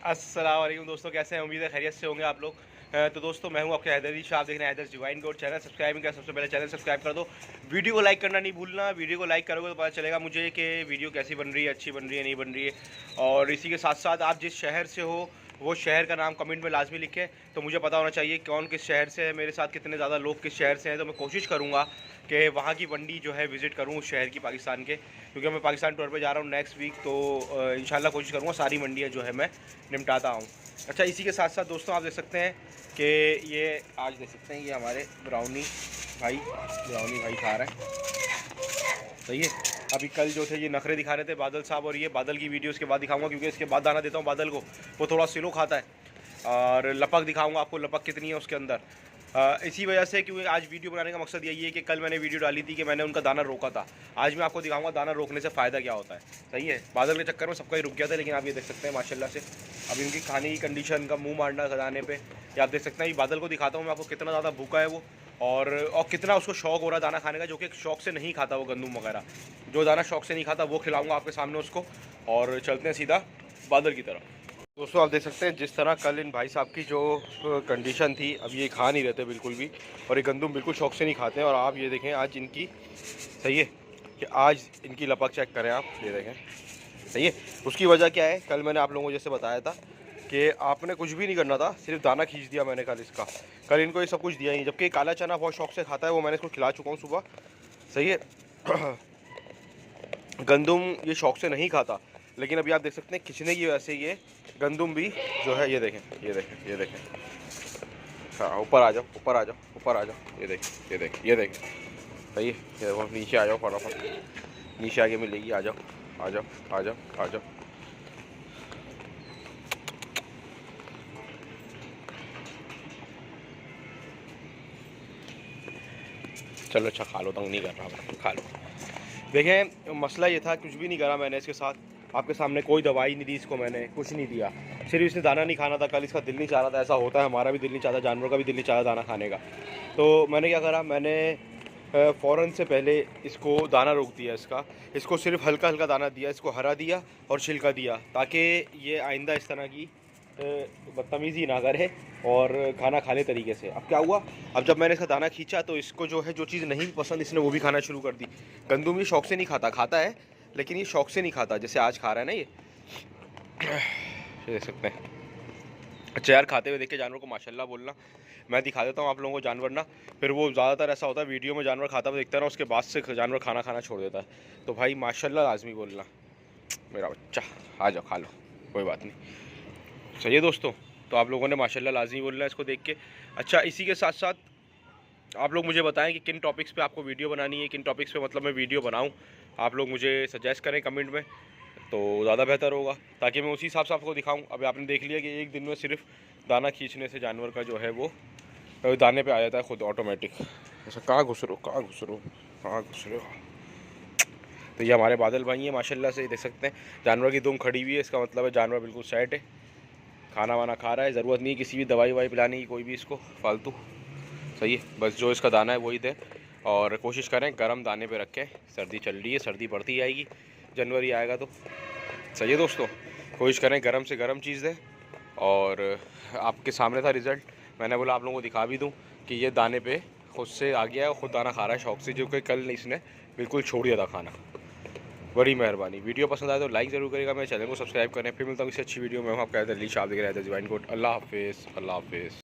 अस्सलाम वालेकुम दोस्तों, कैसे हैं? उम्मीद है खैरियत से होंगे आप लोग। तो दोस्तों मैं हूं आपके हैदर अली शाह, आप देख रहे हैं हैदर डिवाइन गोड। चैनल सब्सक्राइब नहीं किया, सबसे पहले चैनल सब्सक्राइब कर दो। वीडियो को लाइक करना नहीं भूलना। वीडियो को लाइक करोगे तो पता चलेगा मुझे कि वीडियो कैसी बन रही है, अच्छी बन रही है, नहीं बन रही है। और इसी के साथ साथ आप जिस शहर से हो वो शहर का नाम कमेंट में लाजमी लिखें, तो मुझे पता होना चाहिए कौन किस शहर से है, मेरे साथ कितने ज़्यादा लोग किस शहर से हैं। तो मैं कोशिश करूँगा कि वहाँ की मंडी जो है विज़िट करूँ उस शहर की, पाकिस्तान के, क्योंकि मैं पाकिस्तान टूर पे जा रहा हूँ नेक्स्ट वीक। तो इंशाल्लाह कोशिश करूँगा सारी मंडियाँ जो है मैं निपटाता हूँ। अच्छा, इसी के साथ साथ दोस्तों आप देख सकते हैं कि ये आज देख सकते हैं ये हमारे ब्राउनी भाई खा रहे हैं। सही है। अभी कल जो थे ये नखरे दिखा रहे थे बादल साहब, और ये बादल की वीडियो इसके बाद दिखाऊंगा, क्योंकि इसके बाद दाना देता हूँ बादल को, वो थोड़ा स्लो खाता है। और लपक दिखाऊंगा आपको, लपक कितनी है उसके अंदर। इसी वजह से, क्योंकि आज वीडियो बनाने का मकसद यही है कि कल मैंने वीडियो डाली थी कि मैंने उनका दाना रोका था। आज मैं आपको दिखाऊंगा दाना रोकने से फ़ायदा क्या होता है। सही है। बादल के चक्कर में सबका ही रुक गया था, लेकिन आप ये देख सकते हैं माशाल्लाह से अभी उनकी खाने की कंडीशन, का मुँह मारना दाने पे, ये आप देख सकते हैं। ये बादल को दिखाता हूँ मैं आपको कितना ज़्यादा भूखा है वो, और कितना उसको शौक हो रहा है दाना खाने का, जो कि शौक से नहीं खाता वो गंदुम वगैरह। जो दाना शौक से नहीं खाता वो खिलाऊंगा आपके सामने उसको। और चलते हैं सीधा बादल की तरफ। दोस्तों आप देख सकते हैं जिस तरह कल इन भाई साहब की जो कंडीशन थी, अब ये खा नहीं रहते बिल्कुल भी, और ये गंदुम बिल्कुल शौक से नहीं खाते हैं। और आप ये देखें आज इनकी, सही है, कि आज इनकी लपक चेक करें आप, ये देखें। सही है। उसकी वजह क्या है, कल मैंने आप लोगों को जैसे बताया था कि आपने कुछ भी नहीं करना था, सिर्फ दाना खींच दिया मैंने कल इसका। कल इनको ये सब कुछ दिया ही, जबकि काला चना बहुत शौक से खाता है, वो मैंने इसको खिला चुका हूँ सुबह। सही है। गंदुम ये शौक से नहीं खाता, लेकिन अभी आप देख सकते हैं खिंचने की वजह से ये गंदुम भी जो है, ये देखें, ये देखें, ये देखें। हाँ, ऊपर आ जाओ, ऊपर आ जाओ, ऊपर आ जाओ, ये देखें, ये देखें, ये देखें। सही है। ये देखो, नीचे आ जाओ फटाफट, नीचे आगे मिलेगी, आ जाओ, आ जाओ, आ जाओ, आ जाओ। चलो अच्छा, खा लो, तंग नहीं कर रहा, खा लो। देखें मसला ये था, कुछ भी नहीं करा मैंने इसके साथ, आपके सामने कोई दवाई नहीं दी इसको, मैंने कुछ नहीं दिया, सिर्फ इसने दाना नहीं खाना था। कल इसका दिल नहीं चाह रहा था, ऐसा होता है, हमारा भी दिल नहीं चाहता, जानवर का भी दिल नहीं चाहता दाना खाने का। तो मैंने क्या करा, मैंने फ़ौरन से पहले इसको दाना रोक दिया इसका। इसको सिर्फ हल्का हल्का दाना दिया, इसको हरा दिया और छिलका दिया, ताकि ये आइंदा इस तरह की बदतमीज़ी ना करे और खाना खाने तरीके से। अब क्या हुआ, अब जब मैंने इसका दाना खींचा तो इसको जो है, जो चीज़ नहीं पसंद इसने वो भी खाना शुरू कर दी। गंदुम ये शौक से नहीं खाता, खाता है लेकिन ये शौक से नहीं खाता, जैसे आज खा रहा है ना ये देख सकते हैं। अच्छा यार, खाते हुए देख के जानवर को माशाल्लाह बोलना। मैं दिखा देता हूँ आप लोगों को जानवर ना, फिर वो ज़्यादातर ऐसा होता है वीडियो में जानवर खाता हुआ दिखता है ना, उसके बाद से जानवर खाना खाना छोड़ देता है। तो भाई माशाल्लाह लाजमी बोलना, मेरा बच्चा, आ जाओ खा लो, कोई बात नहीं। सही है दोस्तों, तो आप लोगों ने माशाल्लाह लाजमी बोलना है इसको देख के। अच्छा, इसी के साथ साथ आप लोग मुझे बताएं कि किन टॉपिक्स पे आपको वीडियो बनानी है, किन टॉपिक्स पे मतलब मैं वीडियो बनाऊं। आप लोग मुझे सजेस्ट करें कमेंट में, तो ज़्यादा बेहतर होगा, ताकि मैं उसी हिसाब से आपको दिखाऊं। अभी आपने देख लिया कि एक दिन में सिर्फ दाना खींचने से जानवर का जो है वो दाने पे आ जाता है खुद ऑटोमेटिक। ऐसा कहाँ घुस रहे हो, कहाँ घुस रहे हो, कहाँ घुस रहे हो। तो ये हमारे बादल भाई हैं माशाल्लाह से, देख सकते हैं जानवर की दुम खड़ी हुई है, इसका मतलब है जानवर बिल्कुल सेट है, खाना वाना खा रहा है। ज़रूरत नहीं किसी भी दवाई ववाई पिलाने की, कोई भी इसको फालतू। सही है। बस जो इसका दाना है वही दें, और कोशिश करें गर्म दाने पे रखें। सर्दी चल रही है, सर्दी बढ़ती आएगी, जनवरी आएगा तो। सही है दोस्तों, कोशिश करें गर्म से गर्म चीज़ दें। और आपके सामने था रिज़ल्ट, मैंने बोला आप लोगों को दिखा भी दूं कि ये दाने पे खुद से आ गया है, खुद दाना खा रहा है शौक से, जो कि कल इसने बिल्कुल छोड़ दिया था खाना। बड़ी मेहरबानी। वीडियो पसंद आए तो लाइक ज़रूर करेगा, मेरे चैनल को सब्सक्राइब करें। फिर मिलता हूँ किसी अच्छी वीडियो में। हम आपका अली शाह देख रहे थे डिवाइन गोड। अल्लाह हाफिज़, अल्लाह हाफिज़।